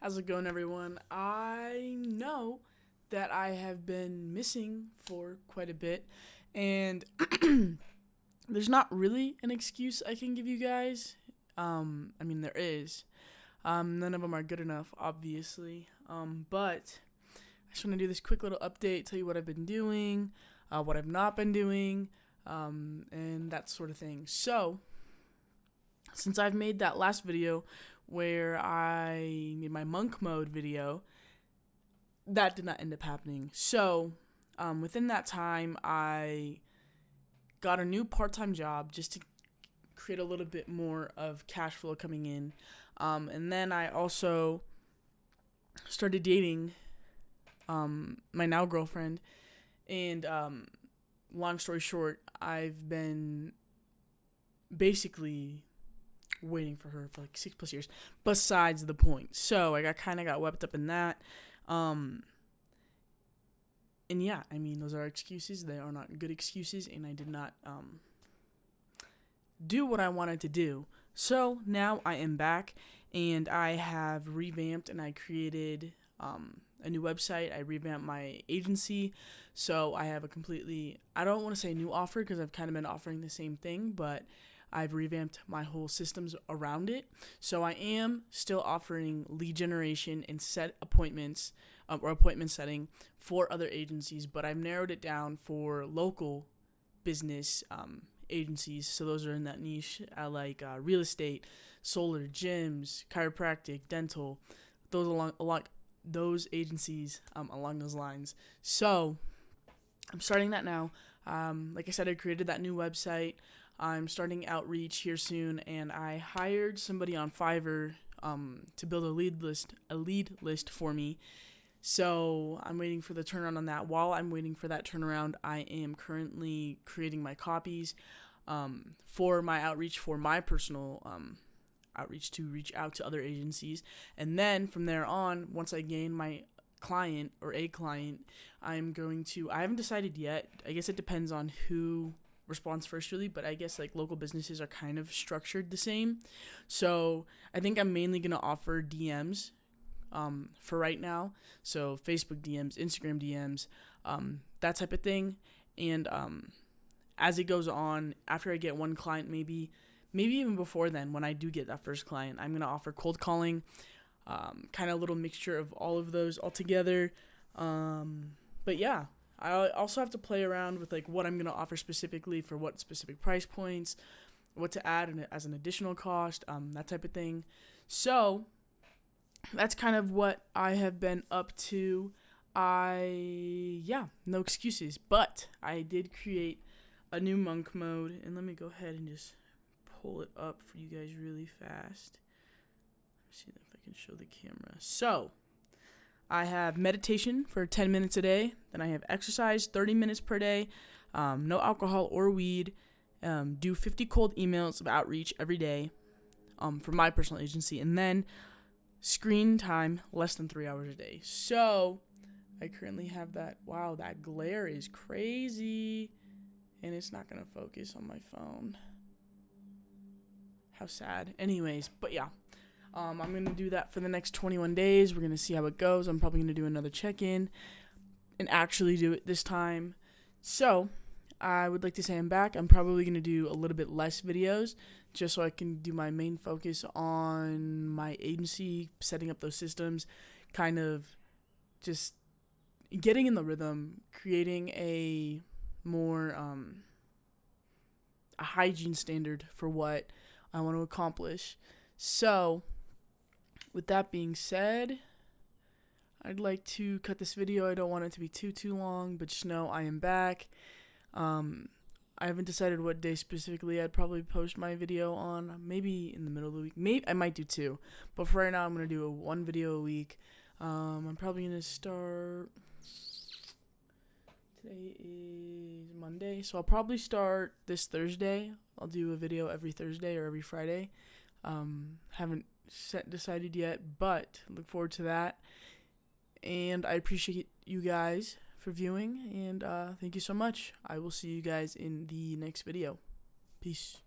How's it going, everyone? I know that I have been missing for quite a bit, and there's not really an excuse I can give you guys. There is. None of them are good enough, obviously. But I just want to do this quick little update, tell you what I've been doing, what I've not been doing, and that sort of thing. So, since I've made that last video where I made my monk mode video, that did not end up happening. So, within that time, I got a new part-time job just to create a little bit more of cash flow coming in. And then I also started dating my now girlfriend. And long story short, I've been basically waiting for her for like 6+ years. Besides the point, so I kind of got wrapped up in that. And yeah, those are excuses. They are not good excuses, and I did not do what I wanted to do. So now I am back, and I have revamped and I created a new website. I revamped my agency, so I have a completely, I don't want to say new offer because I've kind of been offering the same thing, but I've revamped my whole systems around it. So I am still offering lead generation and set appointments or appointment setting for other agencies, but I've narrowed it down for local business agencies. So those are in that niche, like real estate, solar, gyms, chiropractic, dental, those agencies along those lines. So I'm starting that now. Like I said, I created that new website. I'm starting outreach here soon, and I hired somebody on Fiverr to build a lead list for me. So I'm waiting for the turnaround on that. While I'm waiting for that turnaround, I am currently creating my copies for my outreach, for my personal outreach to reach out to other agencies. And then from there on, once I gain my client or a client, I haven't decided yet. I guess it depends on who response first, really, but I guess like local businesses are kind of structured the same. So I think I'm mainly going to offer DMs for right now. So Facebook DMs, Instagram DMs, that type of thing. And as it goes on, after I get one client, maybe even before then, when I do get that first client, I'm going to offer cold calling, kind of a little mixture of all of those all together. But yeah, I also have to play around with like what I'm going to offer specifically for what specific price points, what to add as an additional cost, that type of thing. So that's kind of what I have been up to. No excuses, but I did create a new monk mode, and let me go ahead and just pull it up for you guys really fast. Let's see if I can show the camera. So I have meditation for 10 minutes a day. Then I have exercise 30 minutes per day. No alcohol or weed. Do 50 cold emails of outreach every day for my personal agency. And then screen time less than 3 hours a day. So I currently have that. Wow, that glare is crazy. And it's not going to focus on my phone. How sad. Anyways, but yeah. I'm going to do that for the next 21 days. We're going to see how it goes. I'm probably going to do another check-in and actually do it this time. So, I would like to say I'm back. I'm probably going to do a little bit less videos just so I can do my main focus on my agency, setting up those systems, kind of just getting in the rhythm, creating a more a hygiene standard for what I want to accomplish. So, with that being said, I'd like to cut this video. I don't want it to be too long, but just know I am back. I haven't decided what day specifically I'd probably post my video on. Maybe in the middle of the week. Maybe I might do 2. But for right now, I'm going to do one video a week. I'm probably going to start... Today is Monday, so I'll probably start this Thursday. I'll do a video every Thursday or every Friday. Haven't decided yet, but look forward to that. And I appreciate you guys for viewing, and thank you so much. I will see you guys in the next video. Peace.